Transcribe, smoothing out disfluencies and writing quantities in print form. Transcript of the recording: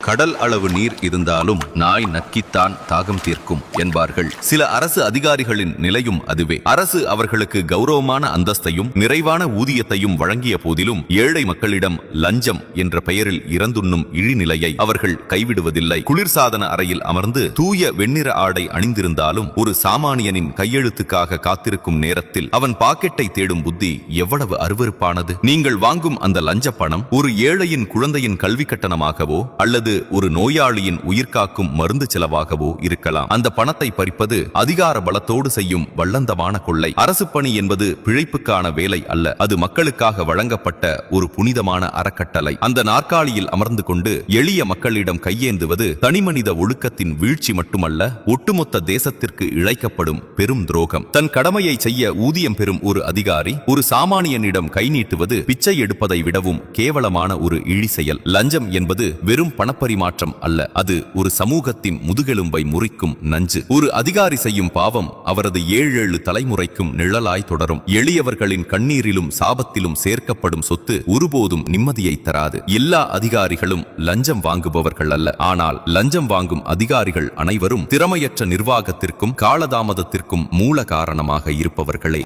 கடல் அளவு நீர் இருந்தாலும் நாய் நக்கித்தான் தாகம் தீர்க்கும் என்பார்கள். சில அரசு அதிகாரிகளின் நிலையும் அதுவே. அரசு அவர்களுக்கு கௌரவமான அந்தஸ்தையும் நிறைவான ஊதியத்தையும் வழங்கிய போதிலும் ஏழை மக்களிடம் லஞ்சம் என்ற பெயரில் இறந்துண்ணும் இழிநிலையை அவர்கள் கைவிடுவதில்லை. குளிர்சாதன அறையில் அமர்ந்து தூய வெண்ணிற ஆடை அணிந்திருந்தாலும் ஒரு சாமானியனின் கையெழுத்துக்காக காத்திருக்கும் நேரத்தில் அவன் பாக்கெட்டை தேடும் புத்தி எவ்வளவு அருவருப்பானது. நீங்கள் வாங்கும் அந்த லஞ்ச பணம் ஒரு ஏழையின் குழந்தையின் கல்வி கட்டணமாகவோ அல்லது ஒரு நோயாளியின் உயிர்காக்கும் மருந்து செலவாகவோ இருக்கலாம். அந்த பணத்தை பறிப்பது அதிகார பலத்தோடு செய்யும் வல்லந்தமான கொள்ளை. அரசு பணி என்பது பிழைப்புக்கான வேலை அல்ல, அது மக்களுக்காக வழங்கப்பட்ட ஒரு புனிதமான அறக்கட்டளை. அந்த நாற்காலியில் அமர்ந்து கொண்டு எளிய மக்களிடம் கையேந்துவது தனிமனித ஒழுக்கத்தின் வீழ்ச்சி மட்டுமல்ல, ஒட்டுமொத்த தேசத்திற்கு இழைக்கப்படும் பெரும் துரோகம். தன் கடமையை செய்ய ஊதியம் பெறும் ஒரு அதிகாரி ஒரு சாமானியனிடம் கை நீட்டுவது பிச்சை எடுப்பதை விடவும் கேவலமான ஒரு இழி செயல். லஞ்சம் என்பது வெறும் பணப்பரிமாற்றம் அல்ல, அது ஒரு சமூகத்தின் முதுகெலும்பை முறிக்கும் நஞ்சு. ஒரு அதிகாரி செய்யும் பாவம் அவரது 7 தலைமுறைக்கும் நிழலாய் தொடரும். எளியவர்களின் கண்ணீரிலும் சாபத்திலும் சேர்க்கப்படும் சொத்து ஒருபோதும் நிம்மதியை தராது. எல்லா அதிகாரிகளும் லஞ்சம் வாங்குபவர்கள் அல்ல, ஆனால் லஞ்சம் வாங்கும் அதிகாரிகள் அனைவரும் திறமையற்ற நிர்வாகத்திற்கும் காலதாமதத்திற்கும் மூல காரணமாக இருப்பவர்களே.